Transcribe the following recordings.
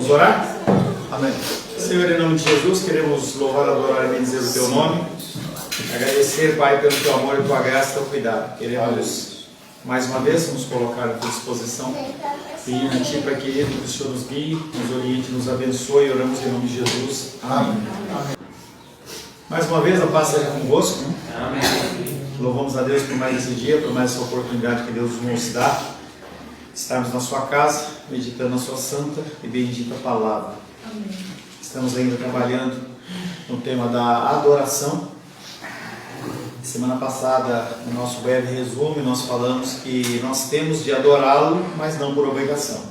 Vamos orar? Amém. Senhor, em nome de Jesus, queremos louvar, adorar e bendizer o Teu nome. Agradecer, Pai, pelo Teu amor, Tua graça e Teu cuidado. Queremos, mais uma vez, nos colocar à Tua disposição. Pedir a Ti, Pai querido, que o Senhor nos guie, nos oriente, nos abençoe. Oramos em nome de Jesus. Amém. Mais uma vez, a paz seja convosco. Amém. Louvamos a Deus por mais esse dia, por mais essa oportunidade que Deus nos dá. Estarmos na sua casa, meditando na sua santa e bendita palavra. Amém. Estamos ainda trabalhando no tema da adoração. Semana passada, no nosso breve resumo, nós falamos que nós temos de adorá-lo, mas não por obrigação.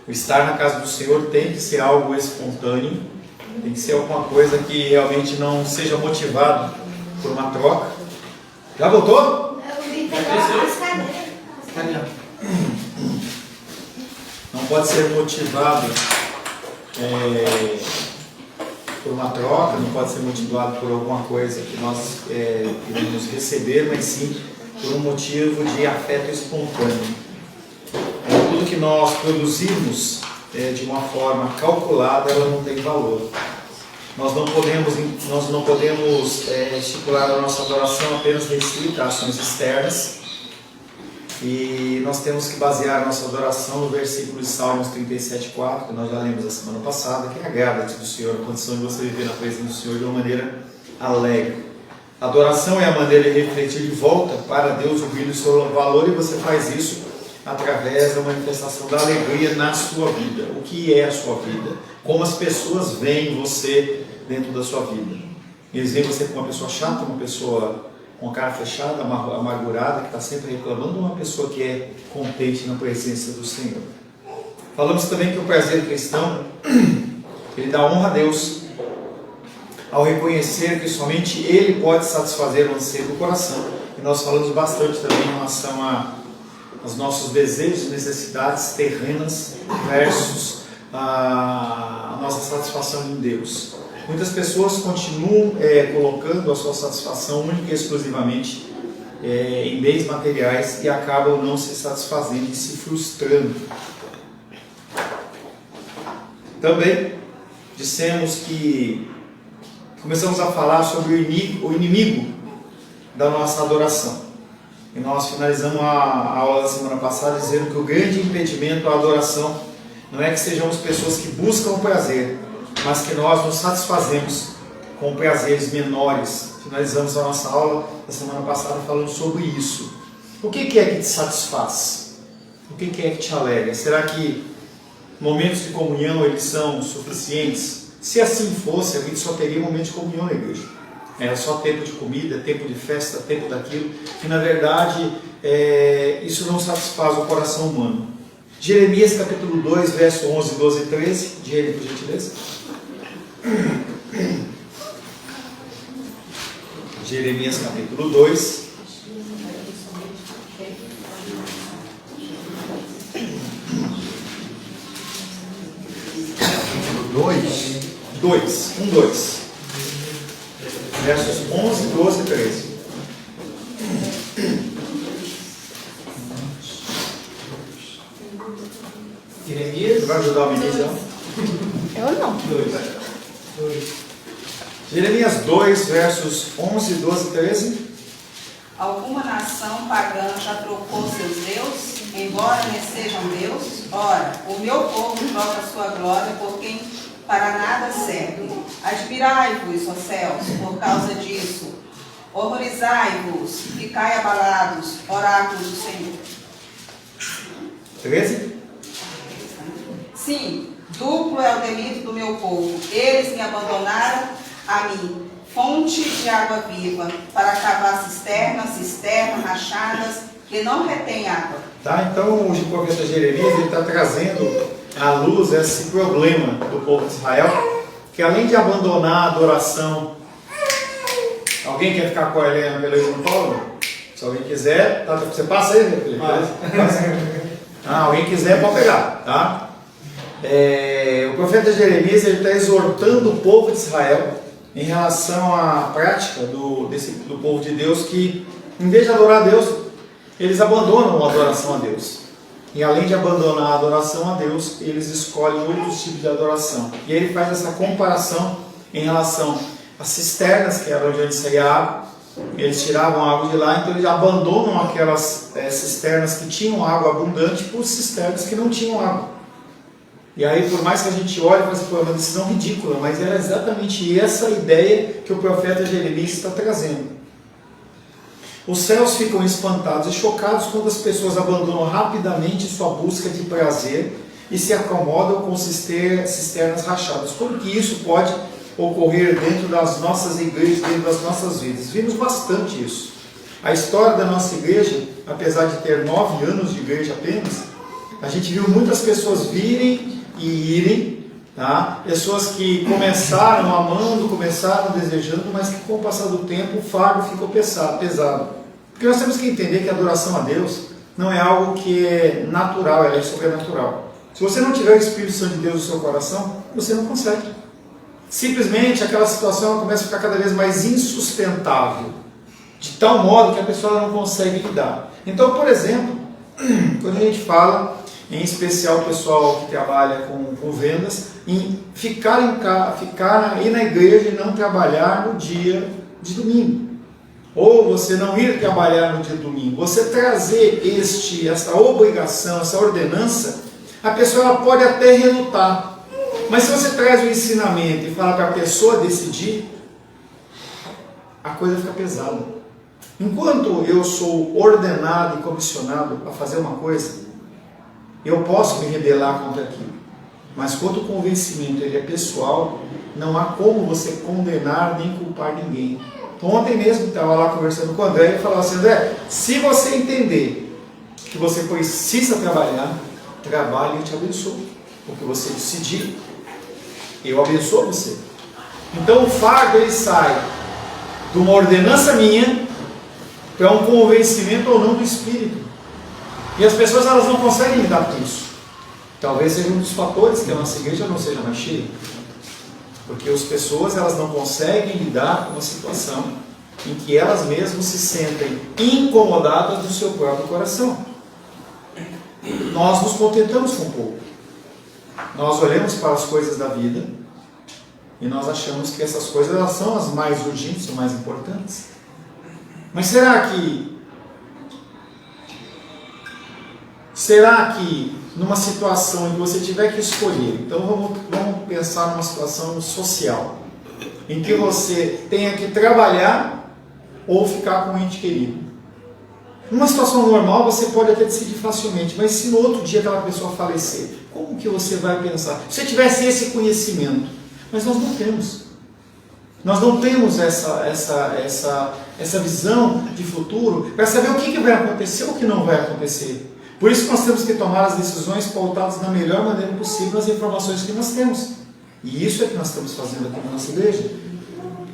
O estar na casa do Senhor tem que ser algo espontâneo, tem que ser alguma coisa que realmente não seja motivado por uma troca. Já voltou? Não pode ser motivado por uma troca, não pode ser motivado por alguma coisa que nós iremos receber, mas sim por um motivo de afeto espontâneo. Tudo que nós produzimos de uma forma calculada, ela não tem valor. Nós não podemos estipular a nossa adoração apenas restrita a ações externas. E nós temos que basear a nossa adoração no versículo de Salmos 37,4, que nós já lemos a semana passada, que agrada-te do Senhor, a condição de você viver na presença do Senhor de uma maneira alegre. A adoração é a maneira de refletir de volta para Deus o brilho do seu valor, e você faz isso através da manifestação da alegria na sua vida. O que é a sua vida? Como as pessoas veem você dentro da sua vida? Eles veem você como uma pessoa chata, uma pessoa com a cara fechada, amargurada, que está sempre reclamando, uma pessoa que é contente na presença do Senhor. Falamos também que o prazer cristão, ele dá honra a Deus, ao reconhecer que somente Ele pode satisfazer o anseio do coração. E nós falamos bastante também em relação aos nossos desejos e necessidades terrenas versus a nossa satisfação em Deus. Muitas pessoas continuam colocando a sua satisfação única e exclusivamente em bens materiais e acabam não se satisfazendo e se frustrando. Também dissemos que começamos a falar sobre o inimigo da nossa adoração. E nós finalizamos a aula da semana passada dizendo que o grande impedimento à adoração não é que sejamos pessoas que buscam o prazer, mas que nós nos satisfazemos com prazeres menores. Finalizamos a nossa aula da semana passada falando sobre isso. O que é que te satisfaz? O que é que te alegra? Será que momentos de comunhão eles são suficientes? Se assim fosse, a gente só teria momentos de comunhão na igreja. Era só tempo de comida, tempo de festa, tempo daquilo. E na verdade, isso não satisfaz o coração humano. Jeremias capítulo 2, verso 11, 12 e 13. Diego, por gentileza. Jeremias capítulo 2. Capítulo 2. 2. Versos 11, 12 e 13. Jeremias. Vai ajudar o menino? Eu não. 2. Jeremias 2, versos 11, 12 e 13. Alguma nação pagã já trocou seus deuses, embora me sejam Deus? Ora, o meu povo troca sua glória por quem para nada serve. Admirai-vos, ó céus, por causa disso. Horrorizai-vos, ficai abalados, oráculo do Senhor. 13. Sim, duplo é o delito do meu povo. Eles me abandonaram a mim, fonte de água viva, para cavar cisternas rachadas, que não retém água. Tá, então o profeta Jeremias está trazendo à luz esse problema do povo de Israel, que além de abandonar a adoração, alguém quer ficar com a Helena pela São Paulo? Se alguém quiser, tá, você passa aí, meu filho? Alguém quiser, pode pegar, tá? O profeta Jeremias está exortando o povo de Israel em relação à prática do povo de Deus, que em vez de adorar a Deus, eles abandonam a adoração a Deus. E além de abandonar a adoração a Deus, eles escolhem outros tipos de adoração. E aí ele faz essa comparação em relação às cisternas, que eram onde antes saía água. Eles tiravam água de lá, então eles abandonam aquelas cisternas que tinham água abundante por cisternas que não tinham água. E aí, por mais que a gente olhe, foi uma decisão ridícula, mas era exatamente essa ideia que o profeta Jeremias está trazendo. Os céus ficam espantados e chocados quando as pessoas abandonam rapidamente sua busca de prazer e se acomodam com cisternas rachadas. Como que isso pode ocorrer dentro das nossas igrejas, dentro das nossas vidas? Vimos bastante isso. A história da nossa igreja, apesar de ter 9 anos de igreja apenas, a gente viu muitas pessoas virem e irem, tá? Pessoas que começaram amando, começaram desejando, mas que com o passar do tempo o fardo ficou pesado. Porque nós temos que entender que a adoração a Deus não é algo que é natural, ela é sobrenatural. Se você não tiver o Espírito Santo de Deus no seu coração, você não consegue. Simplesmente aquela situação ela começa a ficar cada vez mais insustentável, de tal modo que a pessoa não consegue lidar. Então, por exemplo, quando a gente fala, em especial o pessoal que trabalha com vendas, em ficar aí na igreja e não trabalhar no dia de domingo. Ou você não ir trabalhar no dia de domingo. Você trazer essa obrigação, essa ordenança, a pessoa ela pode até relutar. Mas se você traz o ensinamento e fala para a pessoa decidir, a coisa fica pesada. Enquanto eu sou ordenado e comissionado a fazer uma coisa, eu posso me rebelar contra aquilo. Mas quando o convencimento ele é pessoal, não há como você condenar nem culpar ninguém. Então, ontem mesmo estava lá conversando com o André e falava assim: André, se você entender que você precisa trabalhar, trabalhe e eu te abençoo. Porque você decidir, eu abençoo você. Então o fardo ele sai de uma ordenança minha para um convencimento ou não do Espírito. E as pessoas elas não conseguem lidar com isso. Talvez seja um dos fatores que a nossa igreja não seja mais cheia. Porque as pessoas elas não conseguem lidar com uma situação em que elas mesmas se sentem incomodadas do seu próprio coração. Nós nos contentamos com pouco. Nós olhamos para as coisas da vida e nós achamos que essas coisas elas são as mais urgentes, as mais importantes. Mas será que numa situação em que você tiver que escolher, então vamos pensar numa situação social, em que você tenha que trabalhar ou ficar com um ente querido. Numa situação normal você pode até decidir facilmente, mas se no outro dia aquela pessoa falecer, como que você vai pensar? Se você tivesse esse conhecimento, mas nós não temos. Nós não temos essa visão de futuro para saber o que vai acontecer ou o que não vai acontecer. Por isso nós temos que tomar as decisões pautadas da melhor maneira possível nas informações que nós temos. E isso é que nós estamos fazendo aqui na nossa igreja.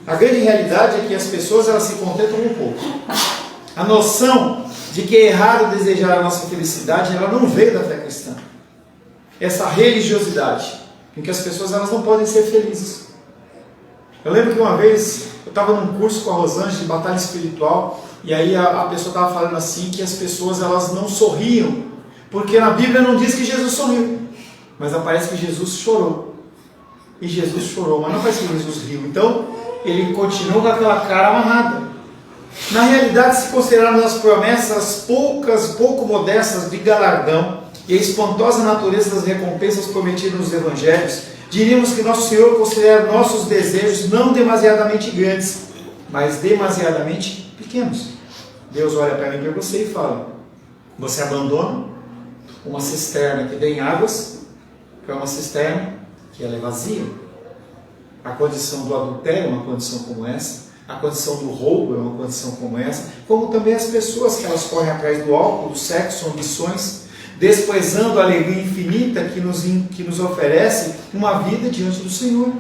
A grande realidade é que as pessoas elas se contentam um pouco. A noção de que é errado desejar a nossa felicidade, ela não veio da fé cristã. Essa religiosidade, em que as pessoas elas não podem ser felizes. Eu lembro que uma vez eu estava num curso com a Rosângela de batalha espiritual, e aí a pessoa estava falando assim que as pessoas elas não sorriam, porque na Bíblia não diz que Jesus sorriu, mas aparece que Jesus chorou. E Jesus chorou, mas não parece que Jesus riu. Então ele continuou com aquela cara amarrada. Na realidade, se considerarmos as promessas pouco modestas de galardão e a espantosa natureza das recompensas prometidas nos evangelhos, diríamos que nosso Senhor considera nossos desejos não demasiadamente grandes, mas demasiadamente pequenos. Deus olha para mim e para você e fala: você abandona uma cisterna que tem águas para uma cisterna que ela é vazia. A condição do adultério é uma condição como essa, a condição do roubo é uma condição como essa, como também as pessoas que elas correm atrás do álcool, do sexo, ambições, desprezando a alegria infinita que nos oferece uma vida diante do Senhor.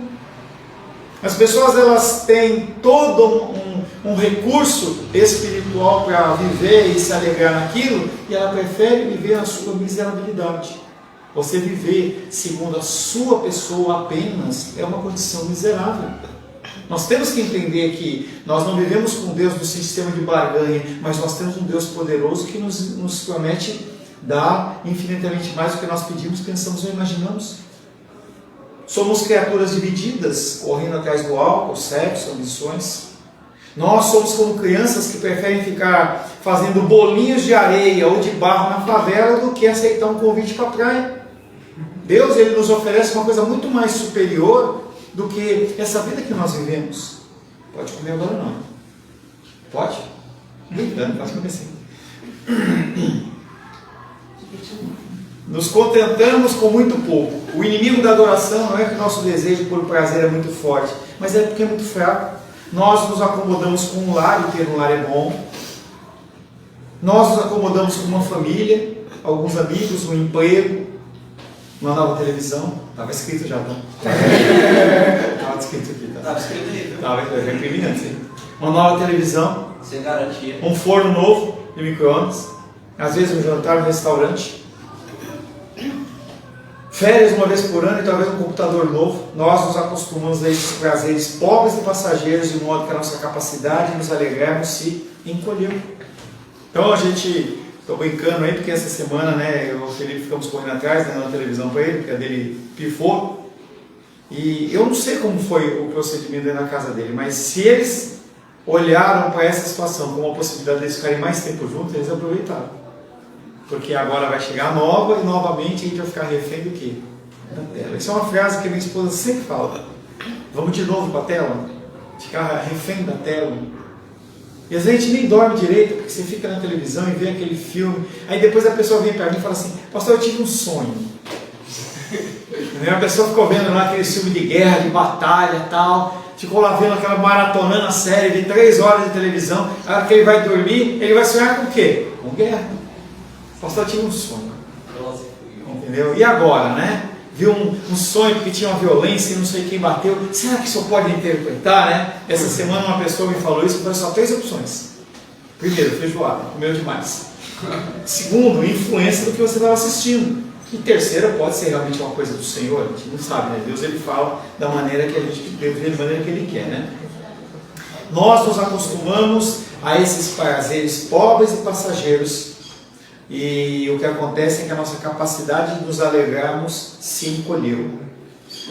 As pessoas elas têm todo um recurso espiritual para viver e se alegrar naquilo, e ela prefere viver na sua miserabilidade. Você viver segundo a sua pessoa apenas é uma condição miserável. Nós temos que entender que nós não vivemos com Deus no sistema de barganha, mas nós temos um Deus poderoso que nos promete dá infinitamente mais do que nós pedimos, pensamos ou imaginamos. Somos criaturas divididas, correndo atrás do álcool, sexo, ambições. Nós somos como crianças que preferem ficar fazendo bolinhos de areia ou de barro na favela do que aceitar um convite para a praia. Deus, ele nos oferece uma coisa muito mais superior do que essa vida que nós vivemos. Pode comer agora não. Pode? Brincando, pode comer sim. Nos contentamos com muito pouco. O inimigo da adoração não é que o nosso desejo por prazer é muito forte, mas é porque é muito fraco. Nós nos acomodamos com um lar, e ter um lar é bom. Nós nos acomodamos com uma família, alguns amigos, um emprego, uma nova televisão. Estava escrito já, tá? Estava escrito aqui, tá? Estava escrito aí, viu? Estava recriminante, sim. Uma nova televisão. Sem garantia. Um forno novo de micro-ondas. Às vezes um jantar no restaurante. Férias uma vez por ano e talvez um computador novo. Nós nos acostumamos a esses prazeres pobres e passageiros, de modo que a nossa capacidade de nos alegrarmos se encolheu. Então a gente, estou brincando aí, porque essa semana, né, eu e o Felipe ficamos correndo atrás, dando a televisão para ele, porque a dele pifou. E eu não sei como foi o procedimento aí na casa dele, mas se eles olharam para essa situação como uma possibilidade de eles ficarem mais tempo juntos, eles aproveitaram. Porque agora vai chegar nova e novamente a gente vai ficar refém do quê? Da tela. Isso é uma frase que a minha esposa sempre fala. Vamos de novo para a tela? Ficar refém da tela. E às vezes a gente nem dorme direito, porque você fica na televisão e vê aquele filme. Aí depois a pessoa vem para mim e fala assim: pastor, eu tive um sonho. A pessoa ficou vendo lá aquele filme de guerra, de batalha e tal. Ficou lá vendo aquela maratonando a série de 3 horas de televisão. A hora que ele vai dormir, ele vai sonhar com o quê? Com guerra. Pastor, tinha um sonho, entendeu? E agora, né? Viu um sonho porque tinha uma violência e não sei quem bateu. Será que isso pode interpretar, né? Essa semana uma pessoa me falou isso, foi só 3 opções. Primeiro, feijoada, comeu demais. Segundo, influência do que você estava assistindo. E terceira, pode ser realmente uma coisa do Senhor, a gente não sabe, né? Deus, ele fala da maneira que a gente deve viver, da maneira que ele quer, né? Nós nos acostumamos a esses prazeres pobres e passageiros. E o que acontece é que a nossa capacidade de nos alegrarmos se encolheu.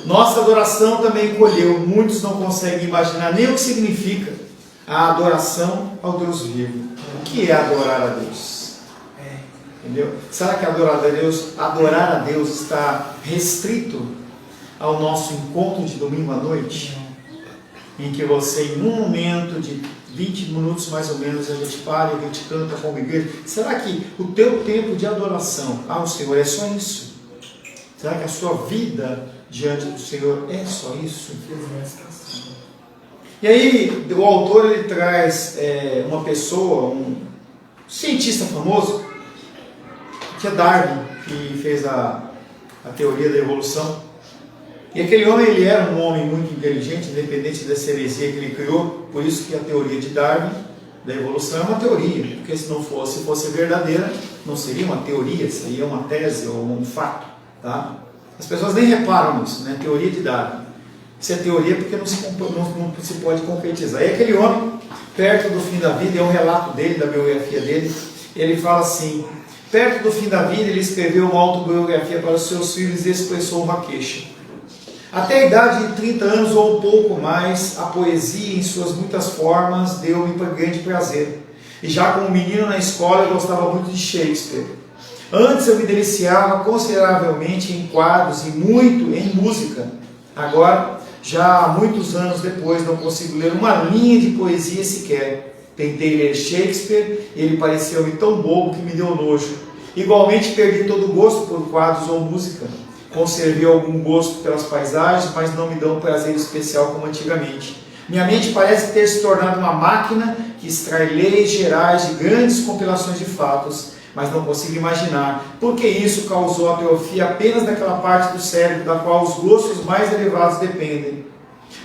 Nossa adoração também encolheu. Muitos não conseguem imaginar nem o que significa a adoração ao Deus vivo. O que é adorar a Deus? Entendeu? Será que adorar a Deus está restrito ao nosso encontro de domingo à noite? Em que você, em um momento de 20 minutos mais ou menos, a gente para e a gente canta como igreja. Será que o teu tempo de adoração ao Senhor é só isso? Será que a sua vida diante do Senhor é só isso? E aí o autor ele traz uma pessoa, um cientista famoso, que é Darwin, que fez a teoria da evolução. E aquele homem, ele era um homem muito inteligente, independente dessa heresia que ele criou. Por isso que a teoria de Darwin, da evolução, é uma teoria. Porque se não fosse verdadeira, não seria uma teoria, seria uma tese ou um fato. Tá? As pessoas nem reparam nisso, né? Teoria de Darwin. Isso é teoria porque não se pode concretizar. E aquele homem, perto do fim da vida, é um relato dele, da biografia dele, ele fala assim: perto do fim da vida, ele escreveu uma autobiografia para os seus filhos e expressou uma queixa. Até a idade de 30 anos ou um pouco mais, a poesia em suas muitas formas deu-me grande prazer. E já como menino na escola eu gostava muito de Shakespeare. Antes eu me deliciava consideravelmente em quadros e muito em música. Agora, já há muitos anos depois, não consigo ler uma linha de poesia sequer. Tentei ler Shakespeare e ele pareceu-me tão bobo que me deu nojo. Igualmente perdi todo o gosto por quadros ou música. Conservei algum gosto pelas paisagens, mas não me dão um prazer especial como antigamente. Minha mente parece ter se tornado uma máquina que extrai leis gerais de grandes compilações de fatos, mas não consigo imaginar por que isso causou atrofia apenas daquela parte do cérebro da qual os gostos mais elevados dependem.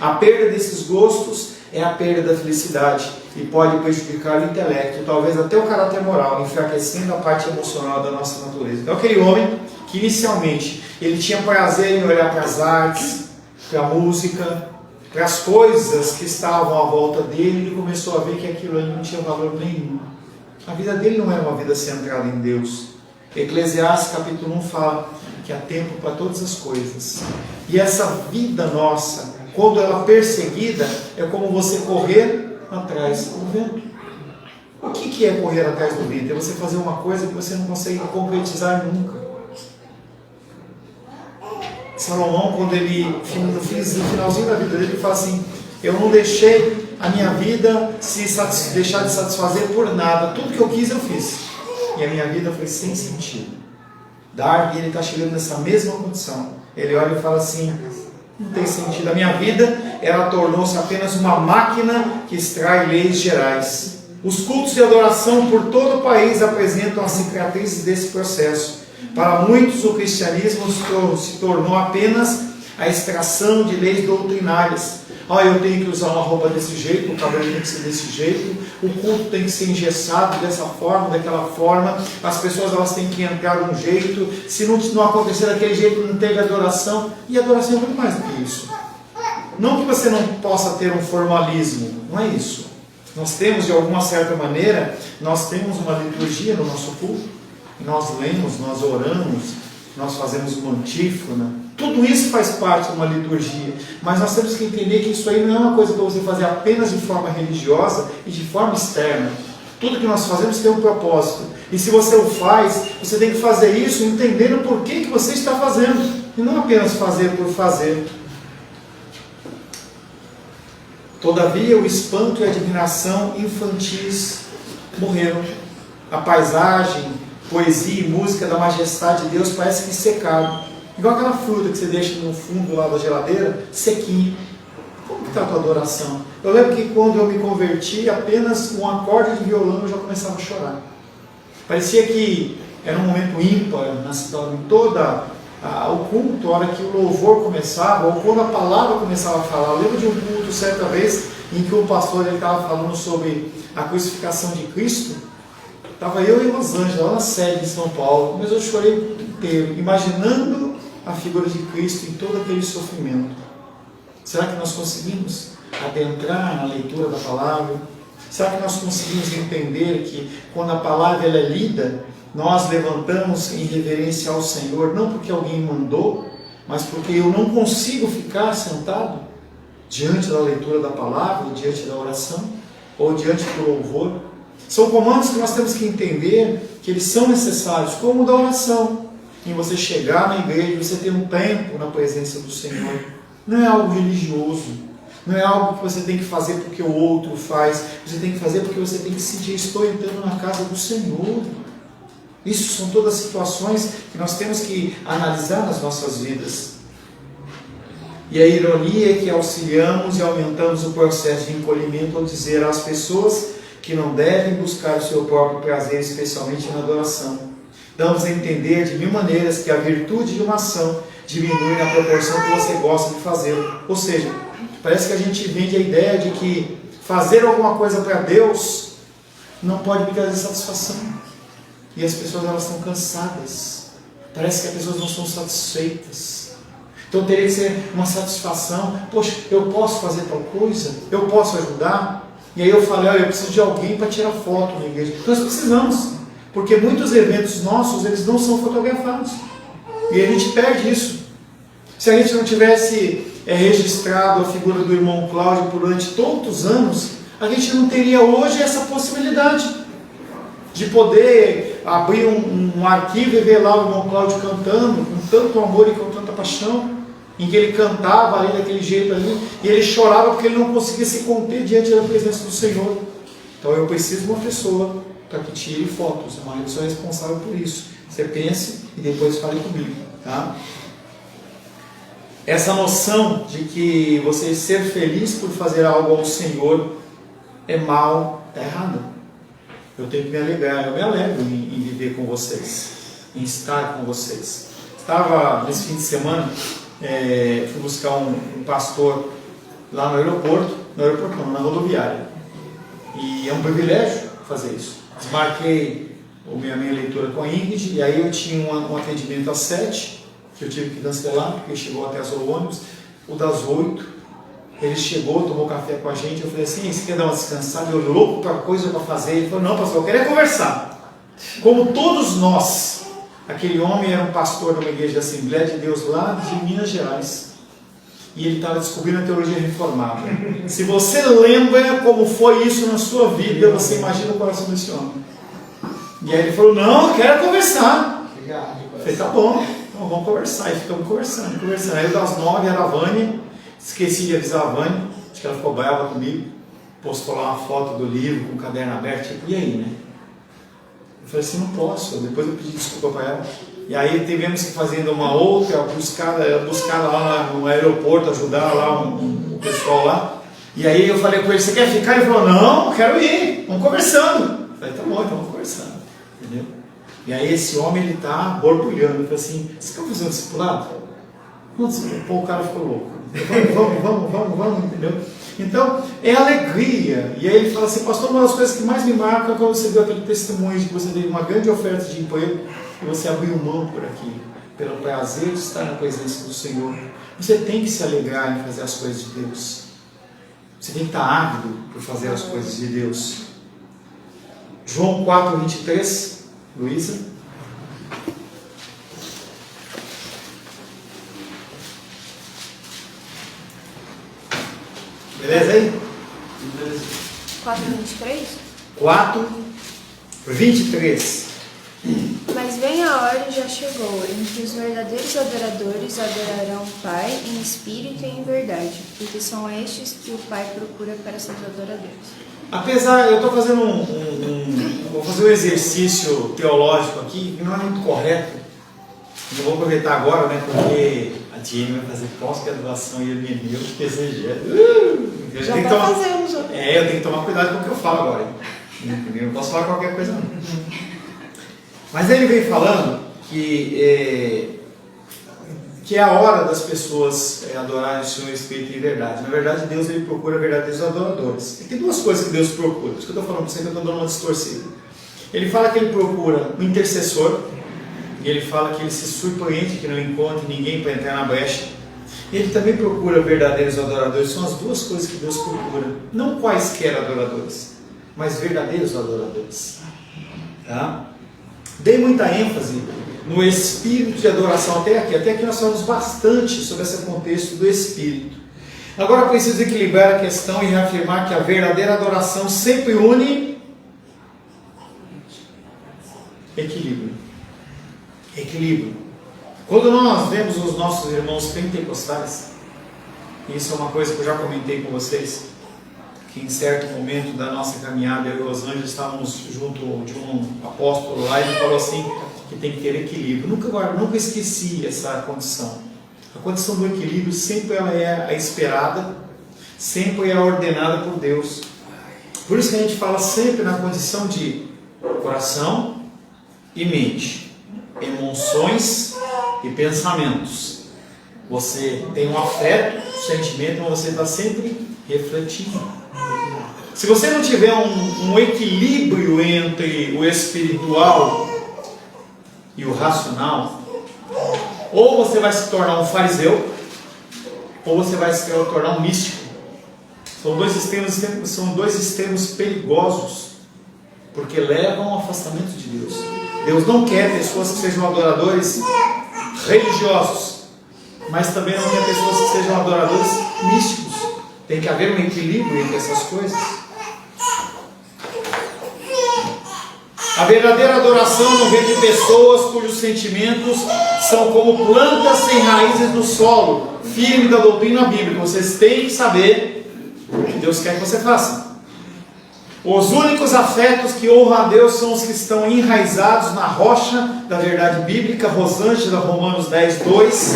A perda desses gostos é a perda da felicidade e pode prejudicar o intelecto, talvez até o caráter moral, enfraquecendo a parte emocional da nossa natureza. Então aquele homem que inicialmente ele tinha prazer em olhar para as artes, para a música, para as coisas que estavam à volta dele, ele começou a ver que aquilo ali não tinha valor nenhum. A vida dele não era uma vida centrada em Deus. Eclesiastes capítulo 1 fala que há tempo para todas as coisas. E essa vida nossa, quando ela é perseguida, é como você correr atrás do vento. O que é correr atrás do vento? É você fazer uma coisa que você não consegue concretizar nunca. Salomão, quando ele, no finalzinho da vida dele, ele fala assim: eu não deixei a minha vida deixar de satisfazer por nada. Tudo que eu quis, eu fiz. E a minha vida foi sem sentido. Darwin, ele está chegando nessa mesma condição. Ele olha e fala assim: não tem sentido. A minha vida, ela tornou-se apenas uma máquina que extrai leis gerais. Os cultos de adoração por todo o país apresentam as cicatrizes desse processo. Para muitos, o cristianismo se tornou apenas a extração de leis doutrinárias. Eu tenho que usar uma roupa desse jeito, o cabelo tem que ser desse jeito, o culto tem que ser engessado dessa forma, daquela forma, as pessoas elas têm que entrar de um jeito, se não acontecer daquele jeito, não teve adoração. E adoração é muito mais do que isso. Não que você não possa ter um formalismo, não é isso. Nós temos, de alguma certa maneira, nós temos uma liturgia no nosso culto, nós lemos, nós oramos, nós fazemos uma antífona, tudo isso faz parte de uma liturgia, mas nós temos que entender que isso aí não é uma coisa para você fazer apenas de forma religiosa e de forma externa. Tudo que nós fazemos tem um propósito, e se você o faz, você tem que fazer isso entendendo por que você está fazendo, e não apenas fazer por fazer. Todavia, o espanto e a admiração infantis morreram. A paisagem, poesia e música da majestade de Deus parece que secaram. Igual aquela fruta que você deixa no fundo lá da geladeira, sequinha. Como que está a tua adoração? Eu lembro que quando eu me converti, apenas um acorde de violão eu já começava a chorar. Parecia que era um momento ímpar na cidade, em toda o culto, a hora que o louvor começava, ou quando a palavra começava a falar. Eu lembro de um culto certa vez em que o pastor estava falando sobre a crucificação de Cristo. Estava eu em Los Angeles, lá na sede de São Paulo, mas eu chorei inteiro, imaginando a figura de Cristo em todo aquele sofrimento. Será que nós conseguimos adentrar na leitura da palavra? Será que nós conseguimos entender que quando a palavra ela é lida, nós levantamos em reverência ao Senhor, não porque alguém mandou, mas porque eu não consigo ficar sentado diante da leitura da palavra, diante da oração, ou diante do louvor? São comandos que nós temos que entender que eles são necessários, como o da oração. Em você chegar na igreja, você ter um tempo na presença do Senhor. Não é algo religioso. Não é algo que você tem que fazer porque o outro faz. Você tem que fazer porque você tem que sentir: estou entrando na casa do Senhor. Isso são todas situações que nós temos que analisar nas nossas vidas. E a ironia é que auxiliamos e aumentamos o processo de encolhimento ao dizer às pessoas que não devem buscar o seu próprio prazer, especialmente na adoração. Damos a entender de mil maneiras que a virtude de uma ação diminui na proporção que você gosta de fazer. Ou seja, parece que a gente vende a ideia de que fazer alguma coisa para Deus não pode me trazer satisfação. E as pessoas elas estão cansadas. Parece que as pessoas não são satisfeitas. Então teria que ser uma satisfação. Poxa, eu posso fazer tal coisa? Eu posso ajudar? E aí eu falei: olha, eu preciso de alguém para tirar foto na igreja. Nós precisamos, porque muitos eventos nossos, eles não são fotografados. E a gente perde isso. Se a gente não tivesse registrado a figura do irmão Cláudio durante tantos anos, a gente não teria hoje essa possibilidade de poder abrir um arquivo e ver lá o irmão Cláudio cantando com tanto amor e com tanta paixão, em que ele cantava ali daquele jeito ali, e ele chorava porque ele não conseguia se conter diante da presença do Senhor. Então eu preciso de uma pessoa para que tire fotos. A Maria é responsável por isso. Você pense e depois fale comigo, tá? Essa noção de que você ser feliz por fazer algo ao Senhor é mal, está errada. Eu tenho que me alegrar, eu me alegro em viver com vocês, em estar com vocês. Estava nesse fim de semana, fui buscar um pastor lá no aeroporto não, na rodoviária. E é um privilégio fazer isso. Desmarquei a minha leitura com a Ingrid, e aí eu tinha um atendimento às 7, que eu tive que cancelar, porque chegou até o ônibus. O das 8, ele chegou, tomou café com a gente. Eu falei assim: você quer dar uma descansada? Eu louco para coisa para fazer. Ele falou: não, pastor, eu quero conversar. Como todos nós, Aquele homem era um pastor de uma igreja da Assembleia de Deus lá de Minas Gerais. E ele estava descobrindo a teologia reformada. Se você lembra como foi isso na sua vida, você imagina o coração desse homem. E aí ele falou, não, eu quero conversar. Eu falei, tá bom, então vamos conversar. E ficamos conversando. Aí das 9 era a Vânia, esqueci de avisar a Vânia, acho que ela ficou brava comigo, postou lá uma foto do livro com o caderno aberto, tipo, e aí, né? Eu falei assim, não posso. Depois eu pedi desculpa para ela. E aí tivemos que fazer ainda uma outra, buscar lá no aeroporto, ajudar lá o pessoal lá. E aí eu falei com ele, você quer ficar? Ele falou, não, quero ir, vamos conversando. Eu falei, tá bom, então vamos conversando. Entendeu? E aí esse homem, ele está borbulhando. Ele falou assim, você quer fazer um discipulado? Pô, o cara ficou louco. Vamos, entendeu? Então, é alegria. E aí ele fala assim, pastor, uma das coisas que mais me marca é quando você deu aquele testemunho de que você teve uma grande oferta de emprego e você abriu mão por aquilo, pelo prazer de estar na presença do Senhor. Você tem que se alegrar em fazer as coisas de Deus. Você tem que estar ávido por fazer as coisas de Deus. João 4:23, Luísa. Beleza aí? 4:23? 4:23. Mas vem a hora e já chegou, em que os verdadeiros adoradores adorarão o Pai em espírito e em verdade, porque são estes que o Pai procura para seus adoradores. Apesar, eu estou fazendo vou fazer um exercício teológico aqui, que não é muito correto. Eu vou aproveitar agora, né, porque a Tiene vai fazer pós-graduação e eu me meu PCG. Já está fazendo, já. Eu tenho que tomar cuidado com o que eu falo agora. Eu não posso falar qualquer coisa não. Mas ele vem falando que é a hora das pessoas adorarem o Senhor em espírito e em verdade. Na verdade, Deus ele procura verdadeiros adoradores. E tem duas coisas que Deus procura. Por isso que eu estou falando para você que eu estou dando uma distorcida. Ele fala que ele procura um intercessor. E ele fala que ele se surpreende que não encontre ninguém para entrar na brecha. Ele também procura verdadeiros adoradores. São as duas coisas que Deus procura. Não quaisquer adoradores, mas verdadeiros adoradores. Tá? Dei muita ênfase no espírito de adoração até aqui. Até aqui nós falamos bastante sobre esse contexto do espírito. Agora preciso equilibrar a questão e reafirmar que a verdadeira adoração sempre une equilíbrio. Quando nós vemos os nossos irmãos pentecostais, e isso é uma coisa que eu já comentei com vocês, que em certo momento da nossa caminhada, eu e Rosângela estávamos junto de um apóstolo lá, e ele falou assim, que tem que ter equilíbrio. Nunca esqueci essa condição. A condição do equilíbrio sempre ela é a esperada, sempre é ordenada por Deus. Por isso que a gente fala sempre na condição de coração e mente, emoções e pensamentos. Você tem um afeto, um sentimento, mas você está sempre refletindo. Se você não tiver um equilíbrio entre o espiritual e o racional, ou você vai se tornar um fariseu, ou você vai se tornar um místico. São dois extremos perigosos, porque levam ao afastamento de Deus. Deus não quer pessoas que sejam adoradores religiosos, mas também não quer pessoas que sejam adoradores místicos. Tem que haver um equilíbrio entre essas coisas. A verdadeira adoração não vem de pessoas cujos sentimentos são como plantas sem raízes no solo, firme da doutrina bíblica. Vocês têm que saber o que Deus quer que você faça. Os únicos afetos que honram a Deus são os que estão enraizados na rocha da verdade bíblica. Rosângela, Romanos 10:2.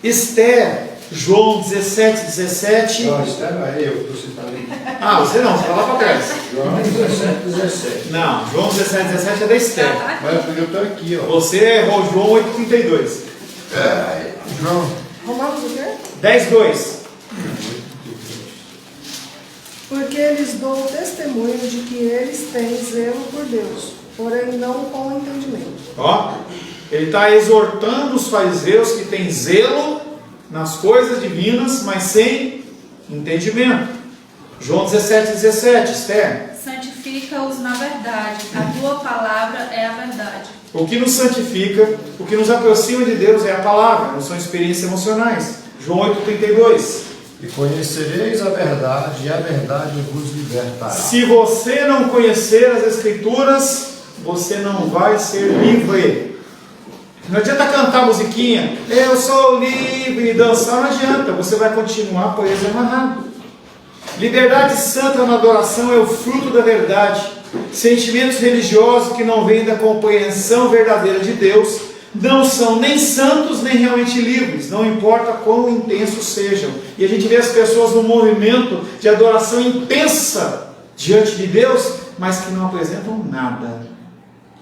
Esther, João 17:17. Não, Esther não é eu, você está ali. Ah, você não, você está lá para trás. João 17:17. Não, João 17:17 é da Esther. Mas eu estou aqui, ó. Você errou João 8:32. João. Romanos o quê? 10:2. Porque eles dão testemunho de que eles têm zelo por Deus, porém não com entendimento. Ó, ele está exortando os fariseus que têm zelo nas coisas divinas, mas sem entendimento. João 17:17, Esther. Santifica-os na verdade, a tua palavra é a verdade. O que nos santifica, o que nos aproxima de Deus é a palavra, não são experiências emocionais. João 8,32. E conhecereis a verdade, e a verdade vos libertará. Se você não conhecer as Escrituras, você não vai ser livre. Não adianta cantar musiquinha, eu sou livre, e dançar, não adianta, você vai continuar preso e amarrado. Liberdade santa na adoração é o fruto da verdade. Sentimentos religiosos que não vêm da compreensão verdadeira de Deus não são nem santos nem realmente livres, não importa quão intensos sejam. E a gente vê as pessoas num movimento de adoração intensa diante de Deus, mas que não apresentam nada.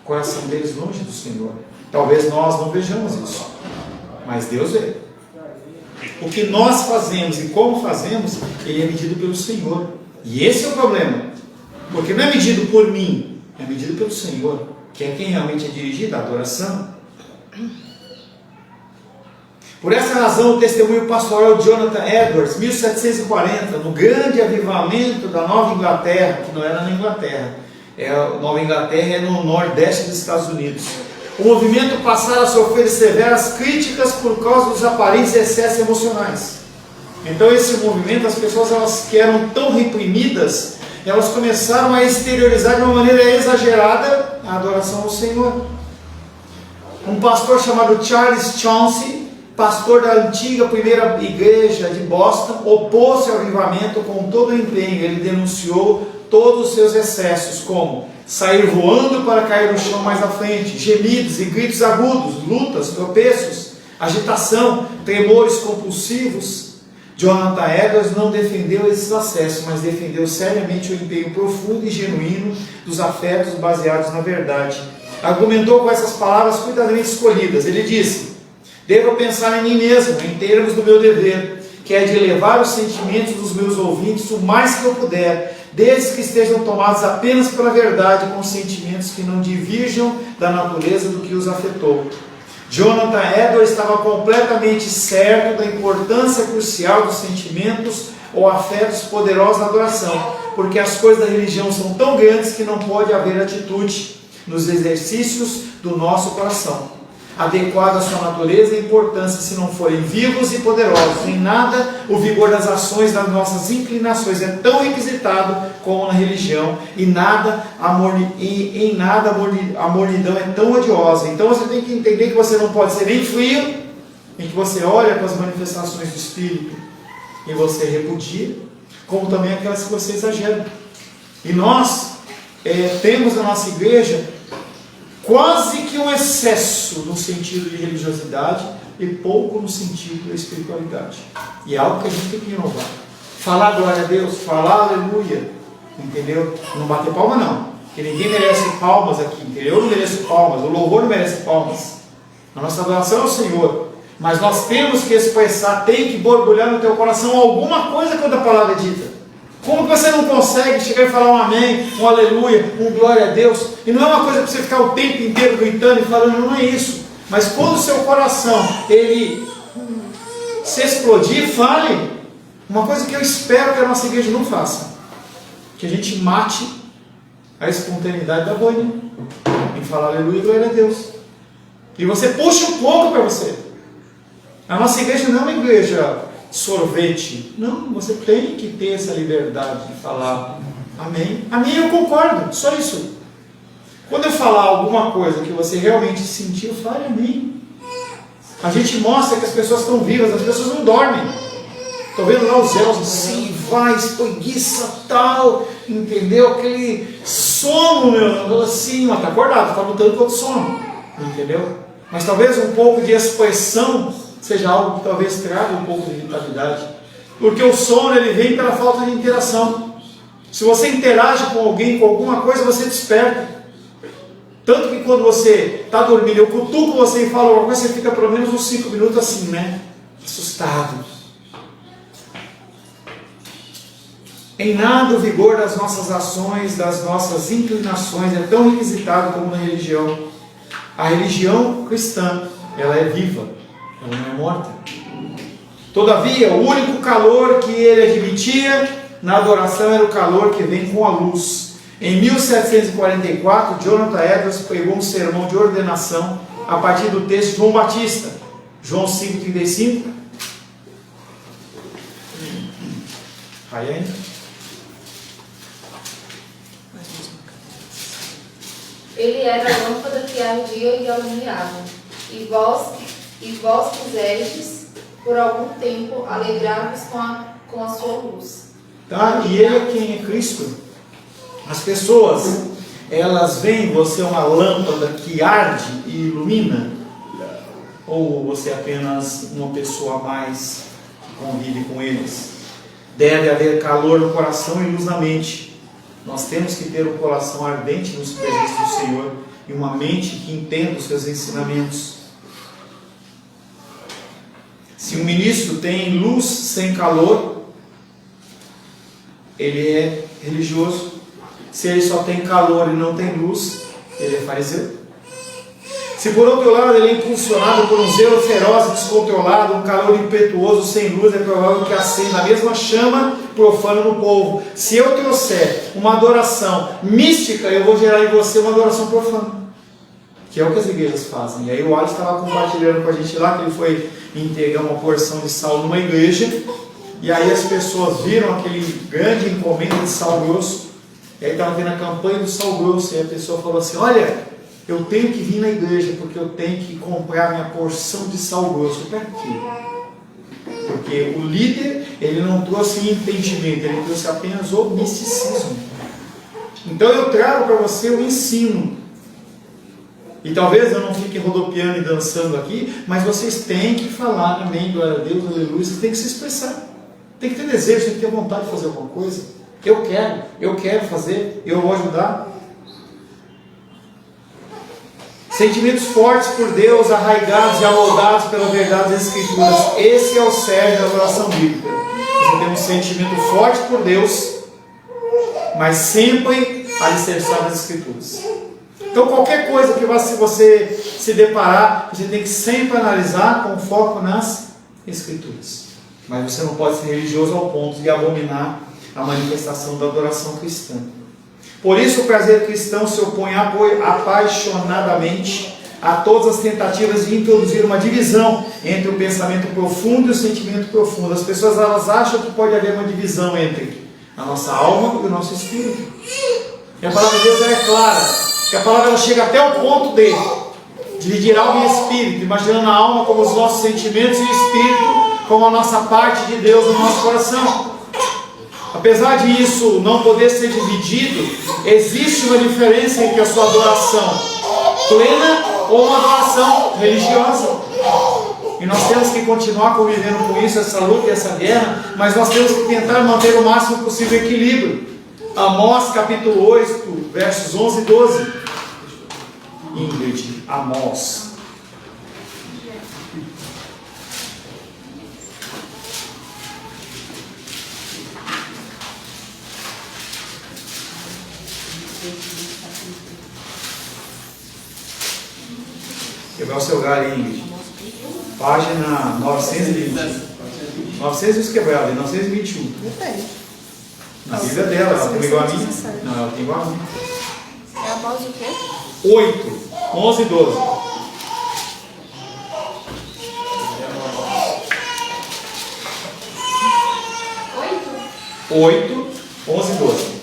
O coração deles longe do Senhor. Talvez nós não vejamos isso, mas Deus vê. O que nós fazemos e como fazemos, ele é medido pelo Senhor. E esse é o problema. Porque não é medido por mim, é medido pelo Senhor, que é quem realmente é dirigida a adoração. Por essa razão, o testemunho pastoral de Jonathan Edwards, 1740, no grande avivamento da Nova Inglaterra, que não era na Inglaterra, Nova Inglaterra é no nordeste dos Estados Unidos. O movimento passara a sofrer severas críticas por causa dos aparentes excessos emocionais. Então esse movimento, as pessoas elas que eram tão reprimidas, elas começaram a exteriorizar de uma maneira exagerada a adoração ao Senhor. Um pastor chamado Charles Chauncey, pastor da antiga primeira igreja de Boston, opôs-se ao avivamento com todo o empenho. Ele denunciou todos os seus excessos, como sair voando para cair no chão mais à frente, gemidos e gritos agudos, lutas, tropeços, agitação, tremores compulsivos. Jonathan Edwards não defendeu esses acessos, mas defendeu seriamente o empenho profundo e genuíno dos afetos baseados na verdade. Argumentou com essas palavras cuidadosamente escolhidas. Ele disse: devo pensar em mim mesmo, em termos do meu dever, que é de elevar os sentimentos dos meus ouvintes o mais que eu puder, desde que estejam tomados apenas pela verdade, com sentimentos que não divirjam da natureza do que os afetou. Jonathan Edwards estava completamente certo da importância crucial dos sentimentos ou afetos poderosos na adoração, porque as coisas da religião são tão grandes que não pode haver atitude nos exercícios do nosso coração, adequado à sua natureza e importância, se não forem vivos e poderosos. Em nada o vigor das ações das nossas inclinações é tão requisitado como na religião, e em nada a mornidão é tão odiosa. Então você tem que entender que você não pode ser nem frio, em que você olha para as manifestações do Espírito e você repudia, como também aquelas que você exagera. E nós temos na nossa igreja quase que um excesso no sentido de religiosidade e pouco no sentido da espiritualidade. E é algo que a gente tem que inovar. Falar glória a Deus, falar aleluia, entendeu? Não bater palma não, porque ninguém merece palmas aqui, entendeu? Eu não mereço palmas, o louvor não merece palmas. A nossa adoração é ao Senhor, mas nós temos que expressar, tem que borbulhar no teu coração alguma coisa quando a palavra é dita. Como que você não consegue chegar e falar um amém, um aleluia, um glória a Deus? E não é uma coisa para você ficar o tempo inteiro gritando e falando, não é isso. Mas quando o seu coração, ele se explodir, fale. Uma coisa que eu espero que a nossa igreja não faça, que a gente mate a espontaneidade da boina em falar aleluia e glória a Deus. E você puxa um pouco para você. A nossa igreja não é uma igreja sorvete. Não, você tem que ter essa liberdade de falar amém. Amém, eu concordo, só isso. Quando eu falar alguma coisa que você realmente sentiu, fale amém. A gente mostra que as pessoas estão vivas, as pessoas não dormem. Estou vendo lá os Elzos assim, vai, espreguiça, tal, entendeu? Aquele sono, meu, assim, mas está acordado, está lutando contra o sono, entendeu? Mas talvez um pouco de expressão seja algo que talvez traga um pouco de vitalidade, porque o sono ele vem pela falta de interação. Se você interage com alguém, com alguma coisa, você desperta. Tanto que quando você está dormindo, eu cutuco você e falo alguma coisa, você fica pelo menos uns 5 minutos assim, né? Assustado. Em nada o vigor das nossas ações, das nossas inclinações é tão requisitado como na religião. A religião cristã, ela é viva, ela não é morta. Todavia, o único calor que ele admitia na adoração era o calor que vem com a luz. Em 1744, Jonathan Edwards pegou um sermão de ordenação a partir do texto de João Batista, João 5,35. Rayane? Ele era a lâmpada que ardia e iluminava, e vós quisestes, por algum tempo, alegrar-vos com a sua luz. Tá? E ele é quem é Cristo. As pessoas, elas veem você uma lâmpada que arde e ilumina? Ou você é apenas uma pessoa a mais que convive com eles? Deve haver calor no coração e luz na mente. Nós temos que ter um coração ardente nos presentes do Senhor e uma mente que entenda os seus ensinamentos. Se um ministro tem luz sem calor, ele é religioso. Se ele só tem calor e não tem luz, ele é fariseu. Se por outro lado ele é impulsionado por um zelo feroz e descontrolado, um calor impetuoso sem luz, é provável que acenda a mesma chama profana no povo. Se eu trouxer uma adoração mística, eu vou gerar em você uma adoração profana, que é o que as igrejas fazem. E aí o Alisson estava compartilhando com a gente lá que ele foi entregar uma porção de sal numa igreja, e aí as pessoas viram aquele grande encomenda de sal grosso, e aí estava vendo a campanha do sal grosso, e a pessoa falou assim: olha, eu tenho que vir na igreja porque eu tenho que comprar minha porção de sal grosso. Para quê? Porque o líder, ele não trouxe entendimento, ele trouxe apenas o misticismo. Então eu trago para você o ensino. E talvez eu não fique rodopiando e dançando aqui, mas vocês têm que falar, amém, glória a Deus, aleluia, vocês têm que se expressar. Tem que ter desejo, tem que ter vontade de fazer alguma coisa. Eu quero fazer, eu vou ajudar. Sentimentos fortes por Deus, arraigados e amoldados pela verdade das Escrituras. Esse é o cerne da adoração bíblica. Você tem um sentimento forte por Deus, mas sempre alicerçado nas Escrituras. Então qualquer coisa que você se deparar, você tem que sempre analisar com foco nas Escrituras. Mas você não pode ser religioso ao ponto de abominar a manifestação da adoração cristã. Por isso o prazer cristão se opõe apaixonadamente a todas as tentativas de introduzir uma divisão entre o pensamento profundo e o sentimento profundo. As pessoas, elas acham que pode haver uma divisão entre a nossa alma e o nosso espírito. E a palavra de Deus é clara, que a palavra ela chega até o ponto de dividir alma e espírito, imaginando a alma como os nossos sentimentos e o espírito como a nossa parte de Deus no nosso coração. Apesar de isso não poder ser dividido, existe uma diferença entre a sua adoração plena ou uma adoração religiosa. E nós temos que continuar convivendo com isso, essa luta e essa guerra, mas nós temos que tentar manter o máximo possível o equilíbrio. Amós capítulo 8, versos 11 e 12. Ingrid, Amós. Quebrar o seu galho, Ingrid. Página 920. 900 quebrado, 921. Depende. Na Bíblia dela, ela tem igual a mim? Não, ela tem igual a mim. É a voz o quê? 8, 11 e 12. 8, 11 e 12.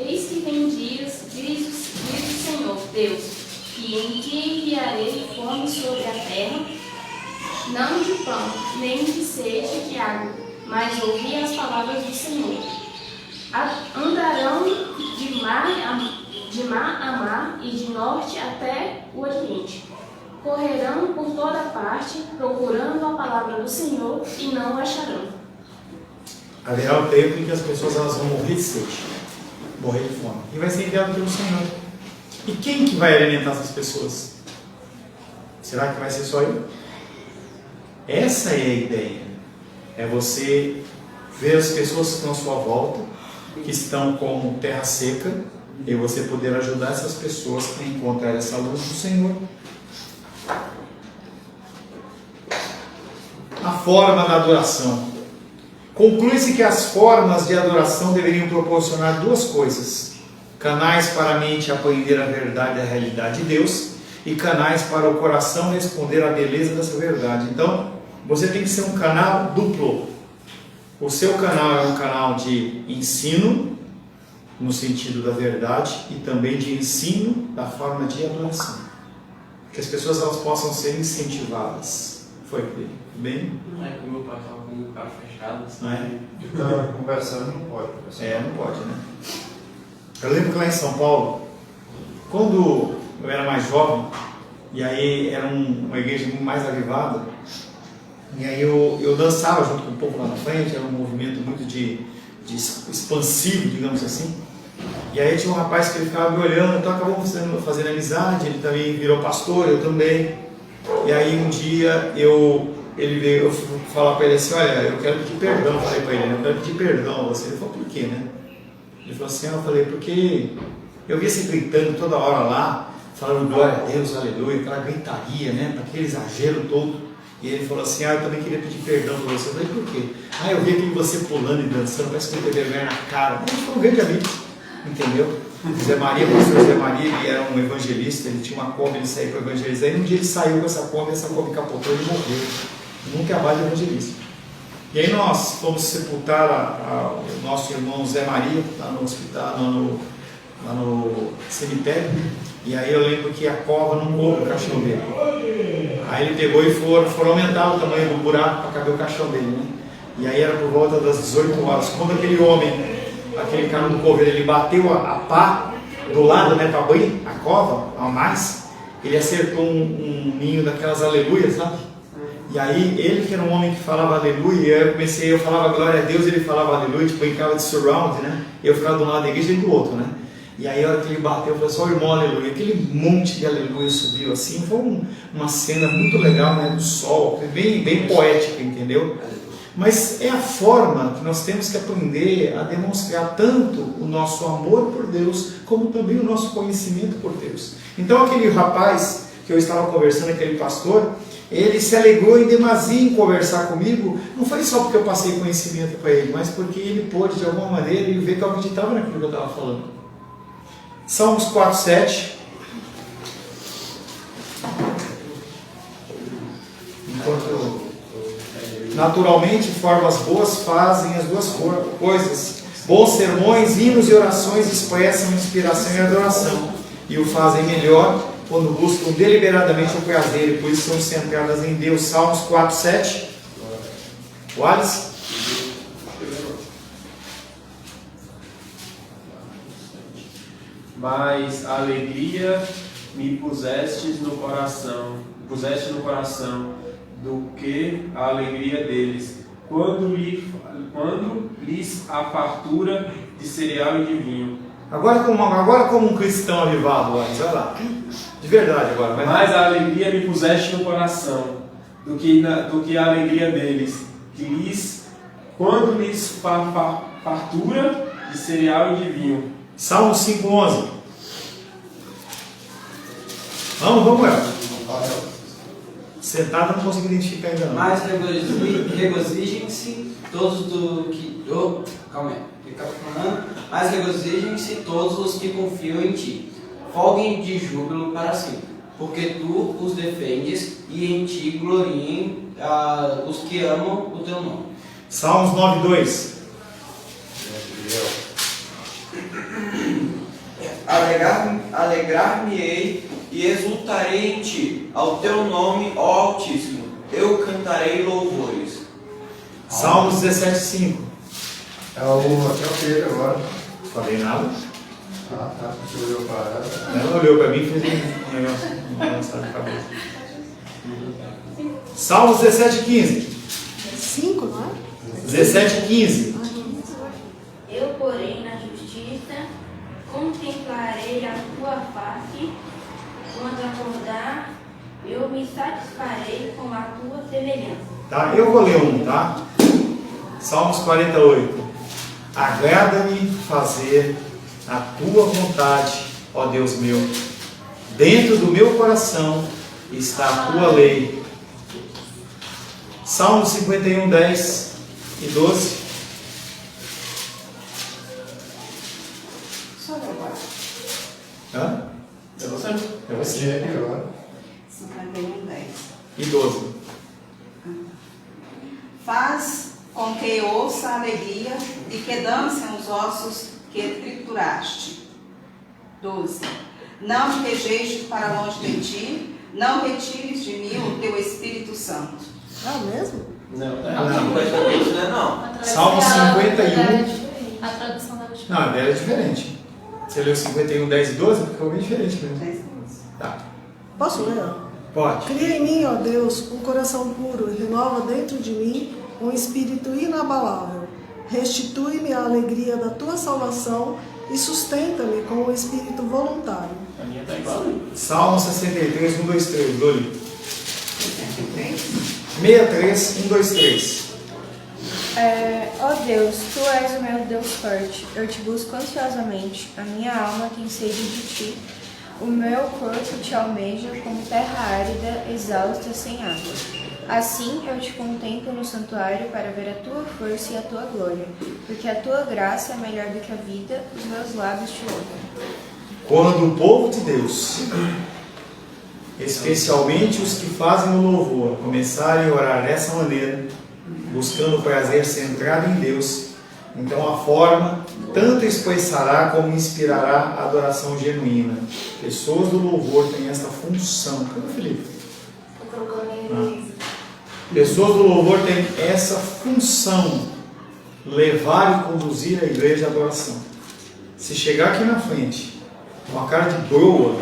Eis que vem dias, diz o Senhor Deus, em que enviarei fome sobre a terra, não de pão, nem de sede de água, mas ouvi as palavras do Senhor. Andarão de mar a mar e de norte até o oriente. Correrão por toda parte, procurando a palavra do Senhor, e não a acharão. Haverá o tempo em que as pessoas elas vão morrer de sede, morrer de fome, e vai ser enviado pelo Senhor. E quem que vai alimentar essas pessoas? Será que vai ser só eu? Essa é a ideia. É você ver as pessoas que estão à sua volta, que estão como terra seca, e você poder ajudar essas pessoas a encontrar essa luz do Senhor. A forma da adoração. Conclui-se que as formas de adoração deveriam proporcionar duas coisas: canais para a mente aprender a verdade e a realidade de Deus, e canais para o coração responder à beleza dessa verdade. Então, você tem que ser um canal duplo. O seu canal é um canal de ensino, no sentido da verdade, e também de ensino da forma de adoração. Que as pessoas elas possam ser incentivadas. Foi bem? Não é como meu pai estava com o carro fechado. Assim. Não é? Não, conversando não pode. Não pode, né? Eu lembro que lá em São Paulo, quando eu era mais jovem, e aí era uma igreja mais avivada, e aí eu dançava junto com o povo lá na frente, era um movimento muito de expansivo, digamos assim. E aí tinha um rapaz que ele ficava me olhando, então acabamos fazendo amizade, ele também virou pastor, eu também. E aí um dia ele veio, eu fui falar para ele assim, olha, eu quero pedir perdão, eu falei para ele, eu quero pedir perdão a você. Ele falou, por quê, né? Ele falou assim, eu falei, porque eu via você gritando toda hora lá, falando glória a Deus, aleluia, aquela gritaria, né, aquele exagero todo. E ele falou assim, eu também queria pedir perdão para você. Eu falei, por quê? Eu vi aquele você pulando e dançando, parece que eu tenho vergonha na cara. Ele foi um grande amigo, entendeu? Zé Maria, o pastor Zé Maria, ele era um evangelista, ele tinha uma Kombi, ele saía para evangelizar, e um dia ele saiu com essa Kombi capotou e morreu. Nunca é mais evangelista. E aí nós fomos sepultar o nosso irmão Zé Maria, lá no hospital, lá no cemitério, e aí eu lembro que a cova não coube o caixão dele. Aí ele pegou e foram aumentar o tamanho do buraco para caber o caixão dele, né? E aí era por volta das 18 horas, quando aquele homem, aquele cara do coveiro, ele bateu a pá do lado, né, para abrir a cova, a mais, ele acertou um ninho daquelas aleluias, sabe? E aí ele que era um homem que falava aleluia, eu falava glória a Deus, ele falava aleluia, tipo em casa de surround, né? Eu ficava de um lado da igreja e do outro, né? E aí a hora que ele bateu, eu falei só o irmão aleluia, aquele monte de aleluia subiu assim, foi uma cena muito legal, né? Do sol, bem poética, entendeu? Mas é a forma que nós temos que aprender a demonstrar tanto o nosso amor por Deus, como também o nosso conhecimento por Deus. Então aquele rapaz que eu estava conversando, aquele pastor, ele se alegrou em demasia em conversar comigo, não foi só porque eu passei conhecimento para ele, mas porque ele pôde de alguma maneira ele ver que eu acreditava naquilo que eu estava falando. Salmos 4:7. Naturalmente, formas boas fazem as duas coisas. Bons sermões, hinos e orações expressam inspiração e adoração, e o fazem melhor quando buscam deliberadamente o prazer, e por isso são centradas em Deus. Salmos 4:7. O Alice? Mas a alegria me puseste no coração, do que a alegria deles, quando lhes a fartura de cereal e de vinho. Agora como um cristão avivado, olha lá. De verdade agora. Mas a alegria me puseste no coração, do que a alegria deles, quando lhes fartura de cereal e de vinho. Salmo 5:11. Vamos, Elton. Sentado eu não consigo identificar ainda não. Mas regozijem-se todos do que... calma aí, fica falando. Mas regozijem-se todos os que confiam em ti. Folguem de júbilo para sempre, porque tu os defendes e em ti gloriem os que amam o teu nome. Salmos 9:2. Alegrar-me-ei e exultarei em ti, ao teu nome, ó Altíssimo, eu cantarei louvores. Salmos 17:5. É o Pedro agora. Falei nada. Tá. Você olhou para ela. Ela olhou para mim e fez um negócio na cabeça. Salmos 17:15. 5, não é? 17:15. Eu, porém, na justiça, contemplarei a tua face. Quando acordar, eu me satisfarei com a tua semelhança. Tá? Eu vou ler um, tá? Salmos 48. Agrada-me fazer a tua vontade, ó Deus meu. Dentro do meu coração está a tua lei. Salmo 51, 10 e 12. Só eu agora. Hã? É você? É você. Gente, agora. 51, 10. E 12. Faz com que ouça a alegria e que dancem os ossos que trituraste. 12. Não me rejeite para longe de ti, não retires de mim o teu Espírito Santo. Ah, mesmo? Não, tá Não. errado. Não, isso não é não. A tradução Salmo dela 51. é diferente. A tradução dela é diferente. Não, a dela é diferente. Você leu 51, 10 e 12? Porque é bem diferente mesmo. 10. Tá. Posso ler? Pode. Cria em mim, ó Deus, um coração puro e renova dentro de mim um espírito inabalável. Restitui-me a alegria da tua salvação e sustenta-me com o espírito voluntário. A minha tá igual. Salmo 63, 1, 2, 3. Loli. 63. 63, 1, 2, 3. Ó Deus, Tu és o meu Deus forte, eu te busco ansiosamente, a minha alma tem sede de Ti, o meu corpo te almeja como terra árida, exausta, sem água. Assim eu te contemplo no santuário para ver a Tua força e a Tua glória, porque a Tua graça é melhor do que a vida, os meus lábios te louvam. Quando o povo de Deus, especialmente os que fazem o louvor, começarem a orar dessa maneira, buscando o prazer centrado em Deus, então a forma tanto expressará como inspirará a adoração genuína. Pessoas do louvor têm essa função. Cadê o Felipe? Pessoas do louvor têm essa função, levar e conduzir a igreja à adoração. Se chegar aqui na frente com a cara de broa,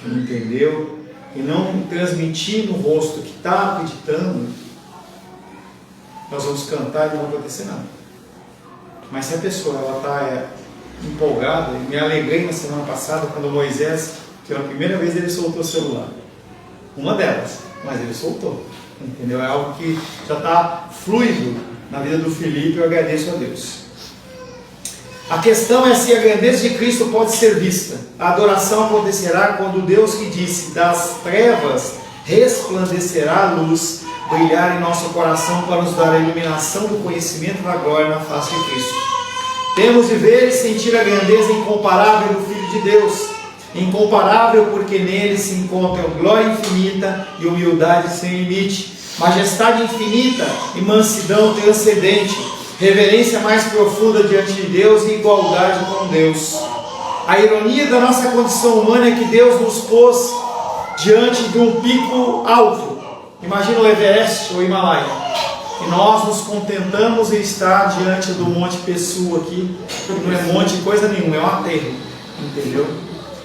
entendeu? E não transmitir no rosto que está acreditando, nós vamos cantar e não vai acontecer nada. Mas se a pessoa está empolgada, e me alegrei na semana passada quando Moisés, pela primeira vez ele soltou o celular. Uma delas, mas ele soltou. Entendeu? É algo que já está fluido na vida do Felipe, eu agradeço a Deus. A questão é se a grandeza de Cristo pode ser vista. A adoração acontecerá quando Deus que disse, das trevas resplandecerá a luz, brilhar em nosso coração para nos dar a iluminação do conhecimento da glória na face de Cristo. Temos de ver e sentir a grandeza incomparável do Filho de Deus. Incomparável porque nele se encontram glória infinita e humildade sem limite, majestade infinita e mansidão transcendente, reverência mais profunda diante de Deus e igualdade com Deus. A ironia da nossa condição humana é que Deus nos pôs diante de um pico alto. Imagina o Everest ou o Himalaia. E nós nos contentamos em estar diante do Monte Pessoa aqui, que não é monte coisa nenhuma, é um aterro. Entendeu?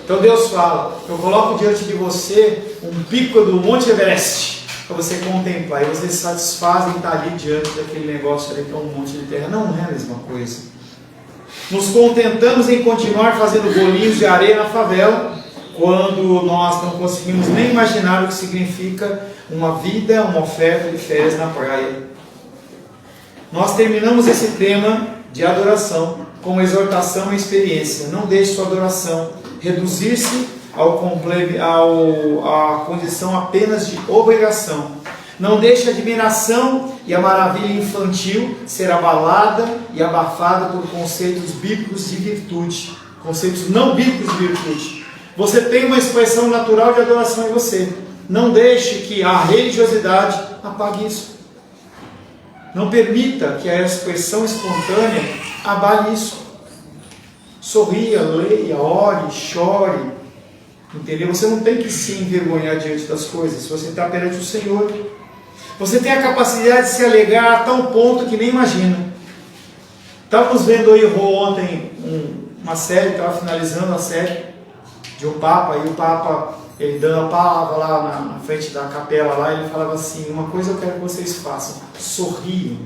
Então Deus fala, eu coloco diante de você um pico do Monte Everest, para você contemplar, e você se satisfaz em estar ali diante daquele negócio ali que é um monte de terra. Não é a mesma coisa. Nos contentamos em continuar fazendo bolinhos de areia na favela, quando nós não conseguimos nem imaginar o que significa uma vida, uma oferta de férias na praia. Nós terminamos esse tema de adoração com uma exortação e experiência. Não deixe sua adoração reduzir-se à condição apenas de obrigação. Não deixe a admiração e a maravilha infantil ser abalada e abafada por conceitos bíblicos de virtude, conceitos não bíblicos de virtude. Você tem uma expressão natural de adoração em você. Não deixe que a religiosidade apague isso. Não permita que a expressão espontânea abale isso. Sorria, leia, ore, chore. Entendeu? Você não tem que se envergonhar diante das coisas. Você está perante o Senhor. Você tem a capacidade de se alegrar a tal ponto que nem imagina. Estávamos vendo aí ontem uma série, estava finalizando a série de um Papa, e o Papa, ele dando a palavra lá na frente da capela, lá, ele falava assim, uma coisa eu quero que vocês façam, sorriam.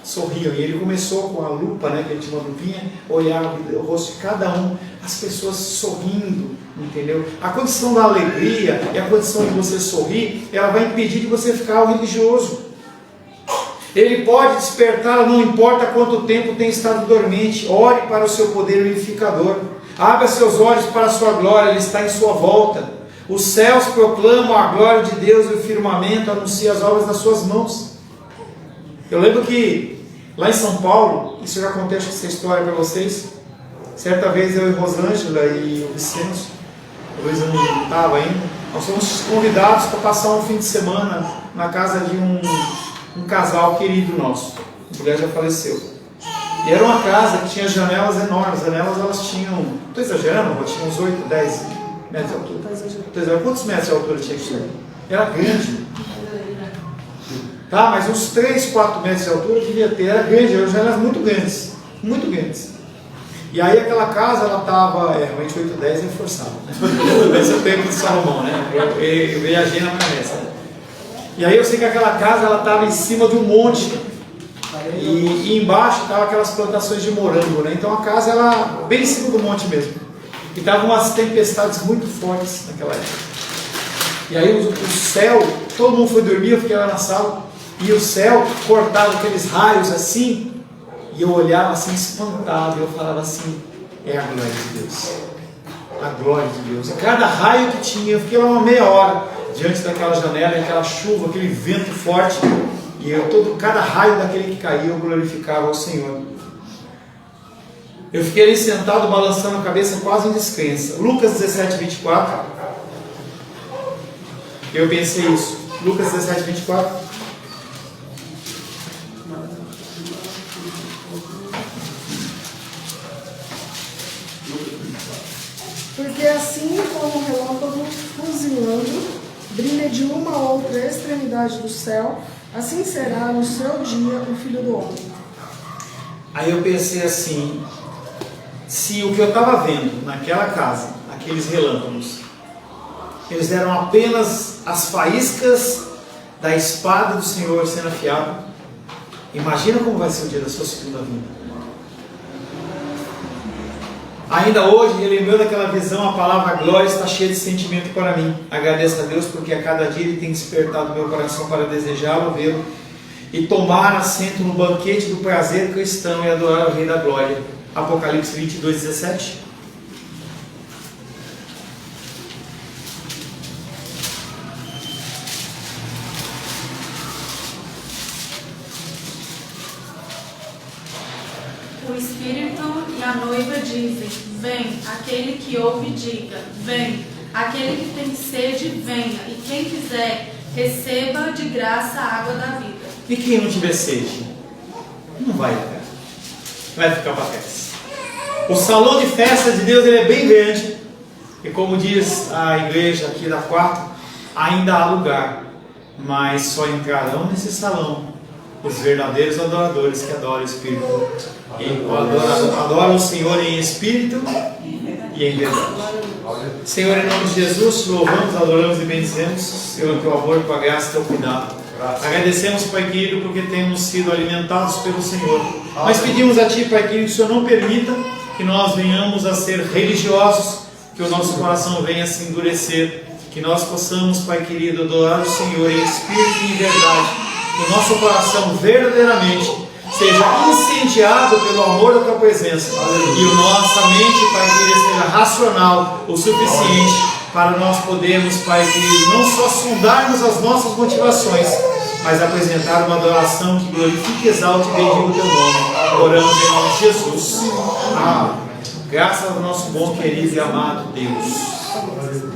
Sorriam. E ele começou com a lupa, né, que ele tinha uma lupinha, olhava o rosto de cada um, as pessoas sorrindo, entendeu? A condição da alegria e a condição de você sorrir, ela vai impedir de você ficar religioso. Ele pode despertar, não importa quanto tempo tem estado dormente. Ore para o seu poder unificador. Abra seus olhos para a sua glória, Ele está em sua volta. Os céus proclamam a glória de Deus e o firmamento anuncia as obras das suas mãos. Eu lembro que lá em São Paulo, isso eu já contei essa história para vocês. Certa vez eu e Rosângela e o Vicente, o Luiz não estava ainda, nós fomos convidados para passar um fim de semana na casa de um casal querido nosso. A mulher já faleceu. E era uma casa que tinha janelas enormes. As janelas elas tinham, estou exagerando, mas tinham uns 8, 10 metros de altura. Estou exagerando. Quantos metros de altura tinha que ter? Era grande. Tá, mas uns 3, 4 metros de altura devia ter. Era grande, eram janelas muito grandes. Muito grandes. E aí aquela casa, ela estava, realmente 8, 10 é forçado. Esse é o tempo de Salomão, né? Eu viajei na promessa. E aí eu sei que aquela casa, ela estava em cima de um monte. E embaixo estavam aquelas plantações de morango, né? Então a casa, ela bem em cima do monte mesmo. E estavam umas tempestades muito fortes naquela época. E aí o céu, todo mundo foi dormir, eu fiquei lá na sala. E o céu cortava aqueles raios assim. E eu olhava assim, espantado, e eu falava assim, é a glória de Deus. A glória de Deus. E cada raio que tinha, eu fiquei lá uma meia hora diante daquela janela, aquela chuva, aquele vento forte. E cada raio daquele que caía, eu glorificava ao Senhor. Eu fiquei ali sentado, balançando a cabeça, quase em descrença. Lucas 17, 24. Eu pensei isso. Lucas 17, 24. Porque assim como o relâmpago fuzilando brilha de uma a outra extremidade do céu, assim será no seu dia o Filho do Homem. Aí eu pensei assim, se o que eu estava vendo naquela casa, aqueles relâmpagos, eles eram apenas as faíscas da espada do Senhor sendo afiada, imagina como vai ser o dia da sua segunda vinda. Ainda hoje, relembrando aquela visão, a palavra glória está cheia de sentimento para mim. Agradeço a Deus porque a cada dia Ele tem despertado meu coração para desejá-lo, vê-lo e tomar assento no banquete do prazer cristão e adorar o Rei da Glória. Apocalipse 22, 17. O Espírito e a noiva dizem, vem. Aquele que ouve, diga, vem. Aquele que tem sede, venha. E quem quiser, receba de graça a água da vida. E quem não tiver sede? Não vai ficar. Vai ficar para trás. O salão de festa de Deus ele é bem grande. E como diz a igreja aqui da quarta, ainda há lugar. Mas só entrarão nesse salão os verdadeiros adoradores que adoram o Espírito. E adoram o Senhor em Espírito e em verdade. Senhor, em nome de Jesus, te louvamos, adoramos e bendizemos, Senhor, teu amor, tua graça, teu cuidado. Agradecemos, Pai querido, porque temos sido alimentados pelo Senhor. Mas pedimos a Ti, Pai querido, que o Senhor não permita que nós venhamos a ser religiosos, que o nosso coração venha se endurecer, que nós possamos, Pai querido, adorar o Senhor em Espírito e em verdade, que o nosso coração verdadeiramente seja incendiado pelo amor da Tua presença. E a nossa mente, Pai querido, seja racional o suficiente para nós podermos, Pai querido, não só sondarmos as nossas motivações, mas apresentar uma adoração que glorifique, exalte e bendiga o Teu nome. Oramos em nome de Jesus. Amém. Graças ao nosso bom, querido e amado Deus.